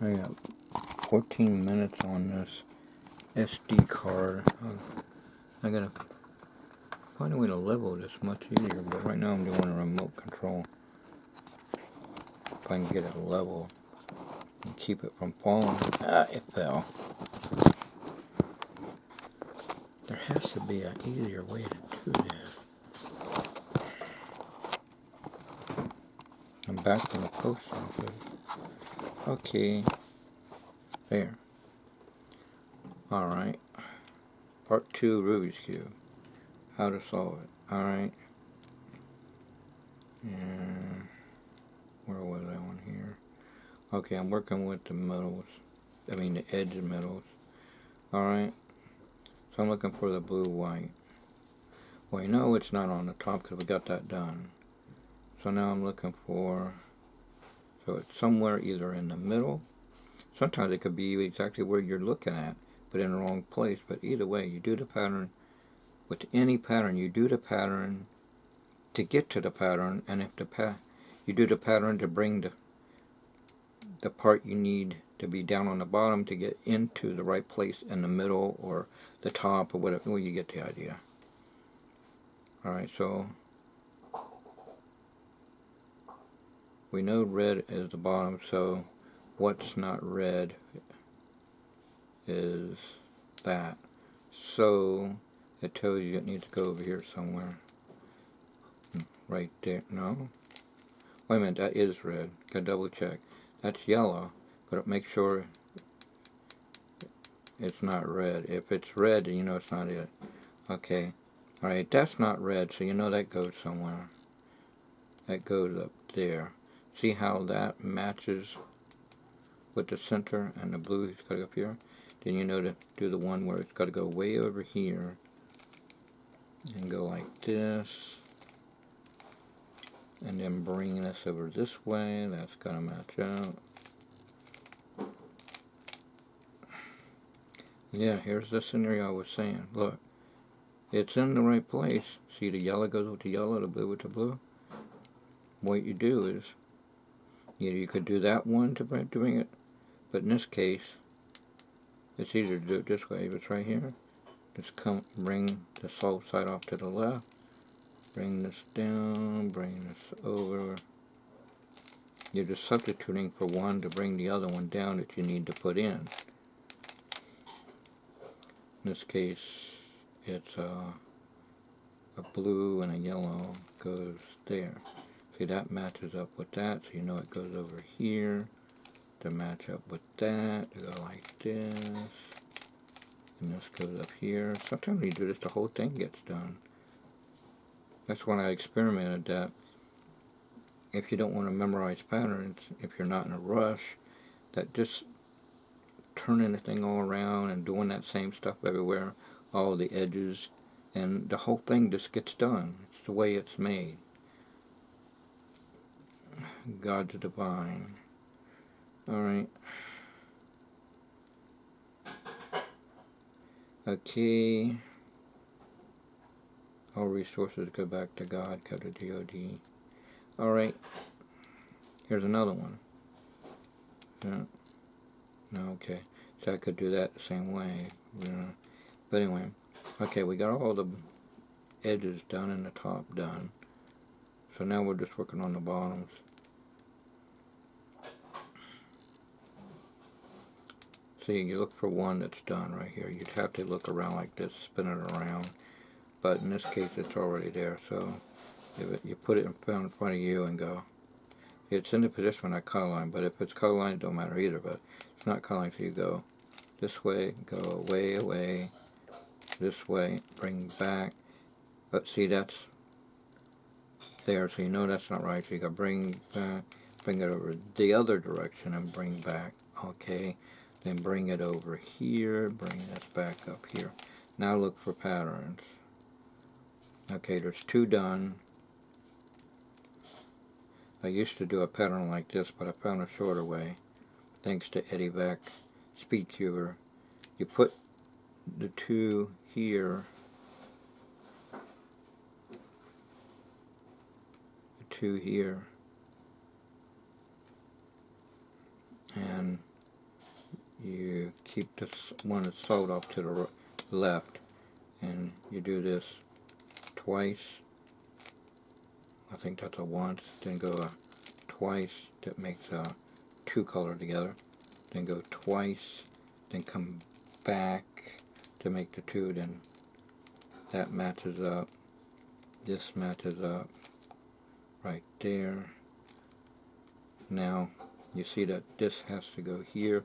I got 14 minutes on this SD card. I gotta find a way to level this much easier, but right now I'm doing a remote control. If I can get it level and keep it from falling. Ah, it fell. There has to be an easier way to do this. I'm back from the post office. Okay. There. Alright. Part 2 Rubik's Cube. How to solve it. Alright. And where was I on here? Okay, I'm working with the metals. The edge metals. Alright. So I'm looking for the blue white. Well, you know it's not on the top because we got that done. So now I'm looking for, so it's somewhere either in the middle. Sometimes it could be exactly where you're looking at, but in the wrong place. But either way, you do the pattern. With any pattern, you do the pattern to get to the pattern, and if you do the pattern to bring the part you need to be down on the bottom to get into the right place in the middle or the top or whatever. Well, you get the idea. Alright, so we know red is the bottom, so what's not red is that. So it tells you it needs to go over here somewhere. Right there. No. Wait a minute, that is red. Gotta double check. That's yellow, but make sure it's not red. If it's red, you know it's not it. Okay. Alright, that's not red, so you know that goes somewhere. That goes up there. See how that matches with the center and the blue it's got to go up here? Then you know to do the one where it's got to go way over here and go like this. And then bring this over this way. That's got to match out. Yeah, here's the scenario I was saying. Look, it's in the right place. See, the yellow goes with the yellow, the blue with the blue. What you do is, you could do that one to bring it, but in this case, it's easier to do it this way. If it's right here, just bring the solve side off to the left, bring this down, bring this over. You're just substituting for one to bring the other one down that you need to put in. In this case, it's a blue and a yellow goes there. See, that matches up with that, so you know it goes over here to match up with that, to go like this, and this goes up here. Sometimes when you do this, the whole thing gets done. That's when I experimented that if you don't want to memorize patterns, if you're not in a rush, that just turning the thing all around and doing that same stuff everywhere, all the edges, and the whole thing just gets done. It's the way it's made. God's divine. Alright. Okay. All resources go back to God, go to DOD. Alright. Here's another one. Yeah. No, okay. So I could do that the same way. Yeah. But anyway. Okay, we got all the edges done and the top done. So now we're just working on the bottoms. See, you look for one that's done right here. You'd have to look around like this, spin it around. But in this case, it's already there. So if you put it in front of you and go, it's in the position when I color line. But if it's color line, it don't matter either. But it's not color line, so you go this way, go way away, this way, bring back. But see, that's there, so you know that's not right. So you got bring back, bring it over the other direction and bring back. Okay. Then bring it over here, bring this back up here. Now look for patterns. Okay, there's two done. I used to do a pattern like this, but I found a shorter way. Thanks to Eddie Beck, Speedcuber. You put the two here, and keep this one that's sewed off to the left, and you do this twice. I think that's a once, then go a twice, that makes a two color together, then go twice, then come back to make the two, then that matches up, this matches up right there. Now you see that this has to go here,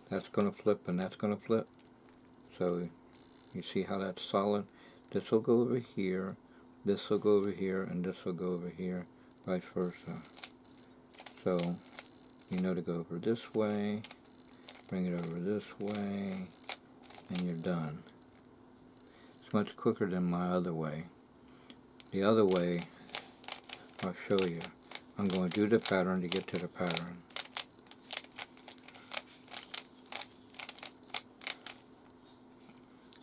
that's going to flip and that's going to flip, so you see how that's solid. This will go over here, this will go over here, and this will go over here, vice versa. So you know to go over this way, bring it over this way, and you're done. It's much quicker than my other way. The other way, I'll show you. I'm going to do the pattern to get to the pattern.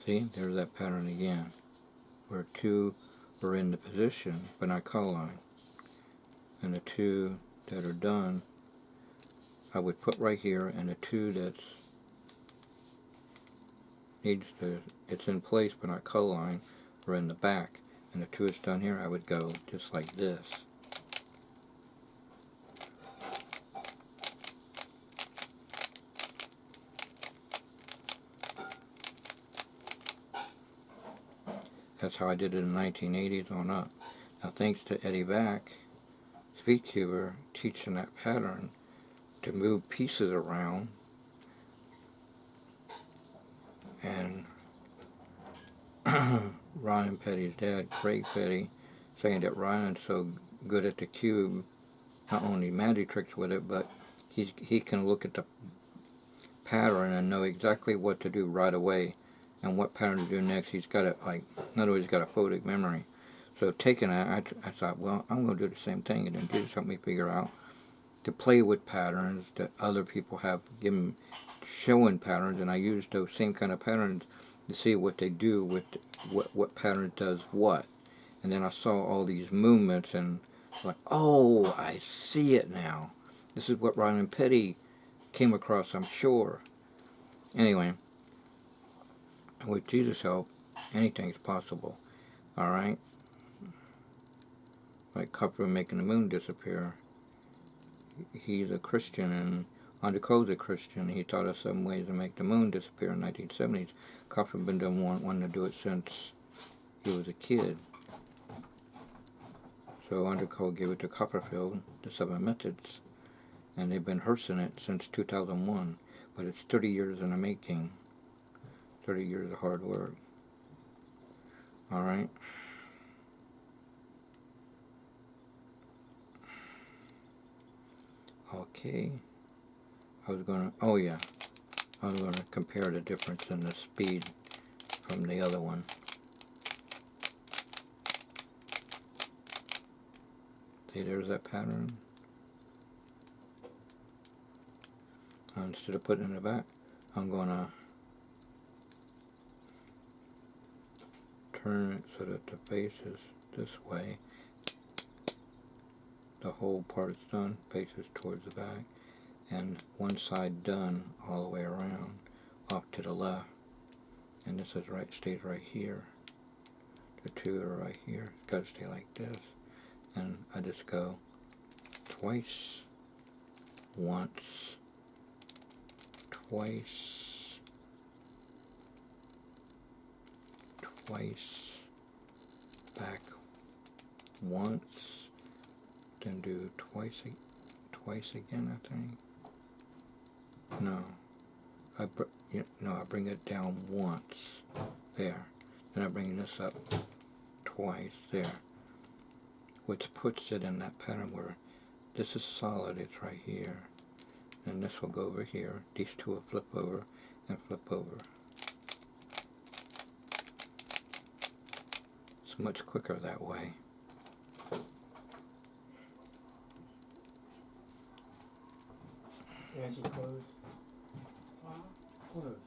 See, there's that pattern again, where two are in the position, but not color line. And the two that are done, I would put right here, and the two that's it's in place but not color line, are in the back. And the two that's done here, I would go just like this. That's how I did it in the 1980s on up. Now thanks to Eddie Vac, SpeedCuber, teaching that pattern to move pieces around, and Ryan Petty's dad, Craig Petty, saying that Ryan's so good at the cube, not only magic tricks with it, but he can look at the pattern and know exactly what to do right away and what pattern to do next. He's got it, like, in other words, he's got a photic memory. So taking that, I thought, well, I'm going to do the same thing, and then do something to figure out, to play with patterns that other people have given, showing patterns, and I used those same kind of patterns to see what they do with what pattern does what. And then I saw all these movements, and like, oh, I see it now. This is what Ryan Petty came across, I'm sure. Anyway, with Jesus' help, anything's possible. Alright? Like Copper making the moon disappear. He's a Christian, and Underco's a Christian. He taught us 7 ways to make the moon disappear in the 1970s. Copper's been wanting to do it since he was a kid. So Underco gave it to Copperfield, the 7 methods, and they've been rehearsing it since 2001. But it's 30 years in the making. 30 years of hard work. Alright? Okay. I was going to compare the difference in the speed from the other one. See, there's that pattern. Instead of putting it in the back, I'm going to turn it so that the face is this way. The whole part's done, faces towards the back, and one side done all the way around, off to the left. And this is right, stays right here. The two are right here. It's got to stay like this. And I just go twice, once, twice, twice, back once, then do twice again, I think. No, I bring it down once, there. Then I bring this up twice, there. Which puts it in that pattern where this is solid, it's right here. And this will go over here. These two will flip over and flip over. It's much quicker that way. Yeah, she's closed. Closed.